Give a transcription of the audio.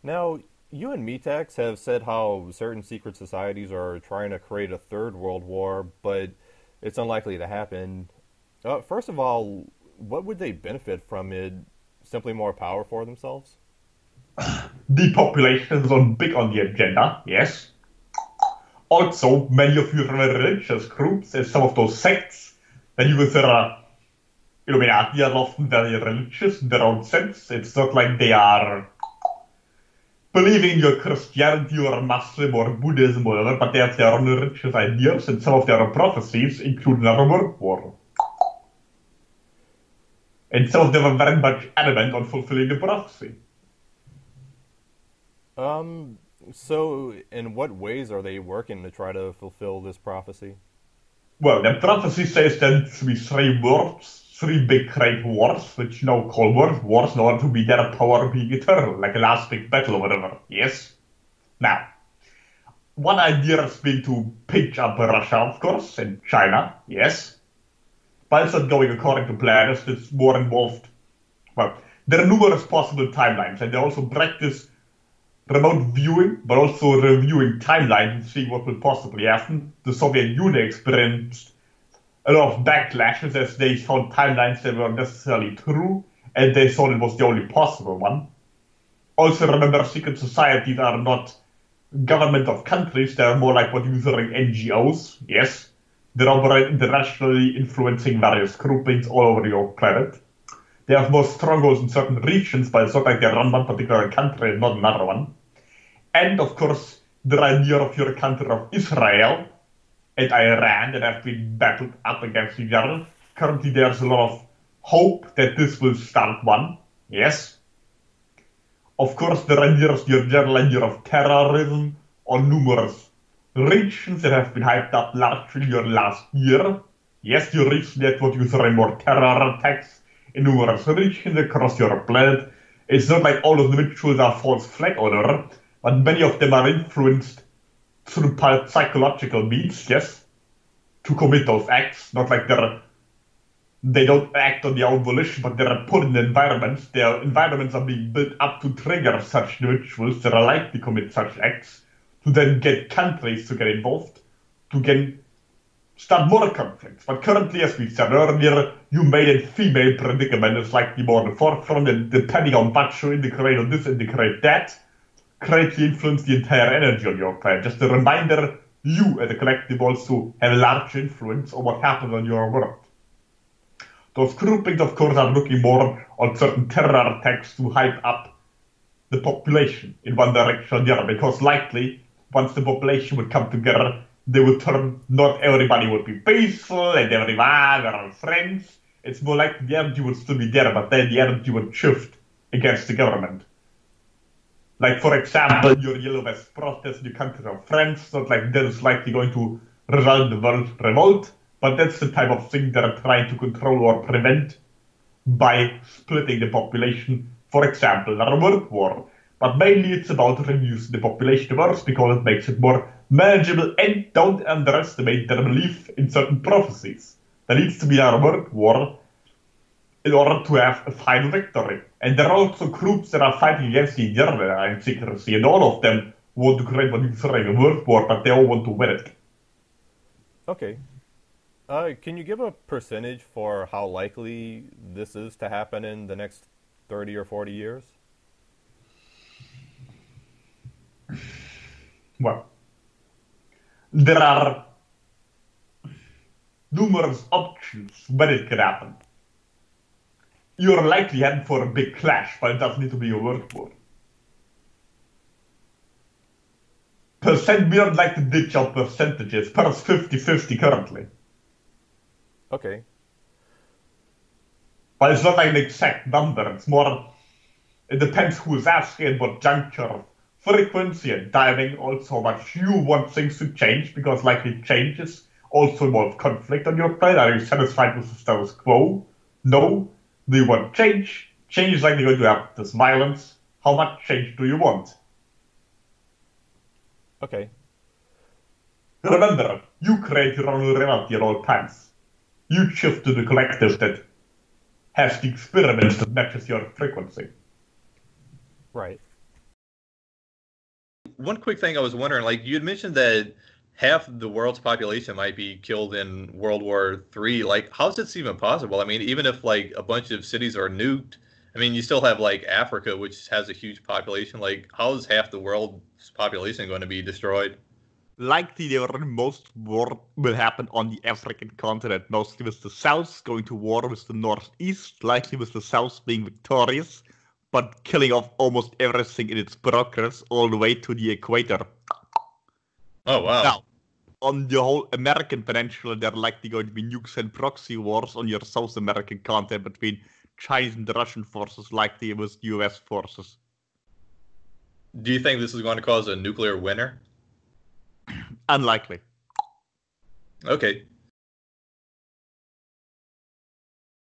Now, you and Metax have said how certain secret societies are trying to create a third world war, but it's unlikely to happen. First of all, what would they benefit from it? Simply more power for themselves? Depopulation is on big on the agenda, yes. Also, many of your religious groups and some of those sects that you consider Illuminati are often very religious in their own sense. It's not like they are believing in your Christianity or Muslim or Buddhism or whatever, but they have their own religious ideas and some of their own prophecies include another world war. And some of them are very much adamant on fulfilling the prophecy. Um, so in what ways are they working to try to fulfill this prophecy? Well, the prophecy says there needs to be three worlds, three big great wars, which you know call world wars in order to be their power being eternal, like a last big battle or whatever. Yes? Now, one idea has been to pitch up Russia, of course, and China, yes. But it's not going according to plan, it's more involved. Well, there are numerous possible timelines, and they also practice remote viewing, but also reviewing timelines and seeing what will possibly happen. The Soviet Union experienced a lot of backlashes as they found timelines that weren't necessarily true, and they thought it was the only possible one. Also, remember, secret societies are not government of countries, they're more like what you're calling NGOs, yes. They operate internationally, influencing various groupings all over your planet. They have more strongholds in certain regions, but it's not like they run one particular country and not another one. And of course, the idea of your country of Israel and Iran that have been battled up against each other. Currently, there's a lot of hope that this will start one. Yes. Of course, the ideas, the general idea of terrorism on numerous regions that have been hyped up largely your last year. Yes, you recently had what you say more terror attacks in numerous regions across your planet. It's not like all of the rituals are false flag order, but many of them are influenced through psychological means, yes, to commit those acts. Not like they don't act on their own volition, but they're put in environments. Their environments are being built up to trigger such rituals that are likely to commit such acts, to then get countries to get involved, to get start more conflicts. But currently, as we said earlier, you made a female predicament is likely more on the forefront, and depending on what you integrate or disintegrate that, greatly influence the entire energy on your planet. Just a reminder, you as a collective also have a large influence on what happens on your world. Those groupings, of course, are looking more on certain terror attacks to hype up the population in one direction or the other, because likely, once the population would come together, they would turn, not everybody would be peaceful and everyone are all friends. It's more like the energy would still be there, but then the energy would shift against the government. Like, for example, your yellow vest protest in your country of France, not like that is likely going to result in the world revolt, but that's the type of thing they're trying to control or prevent by splitting the population, for example, in a world war. But mainly it's about reducing the population first because it makes it more manageable, and don't underestimate their belief in certain prophecies. There needs to be a world war in order to have a final victory. And there are also groups that are fighting against each other in secrecy, and all of them want to create what you say a world war, but they all want to win it. Okay. Can you give a percentage for how likely this is to happen in the next 30 or 40 years? Well, there are numerous options when it can happen. You're likely heading for a big clash, but it doesn't need to be a world war. We don't like to ditch out percentages, perhaps 50-50 currently. Okay. But it's not like an exact number, it's more, it depends who is asking and what juncture, frequency and timing, also how much you want things to change, because likely changes also involve conflict on your planet. Are you satisfied with the status quo? No. Do you want change? Change is likely going to have this violence. How much change do you want? Okay. Remember, you create your own reality at all times. You shift to the collective that has the experiments that matches your frequency. Right. One quick thing I was wondering, like you had mentioned that half the world's population might be killed in World War III. Like, how's this even possible? I mean, even if like a bunch of cities are nuked, I mean, you still have like Africa, which has a huge population. Like, how is half the world's population going to be destroyed? Likely, most war will happen on the African continent, mostly with the South going to war with the Northeast, likely with the South being victorious, but killing off almost everything in its progress all the way to the equator. Oh, wow. Now, on the whole American peninsula, there are likely going to be nukes and proxy wars on your South American continent between Chinese and Russian forces, likely with US forces. Do you think this is going to cause a nuclear winter? Unlikely. Okay.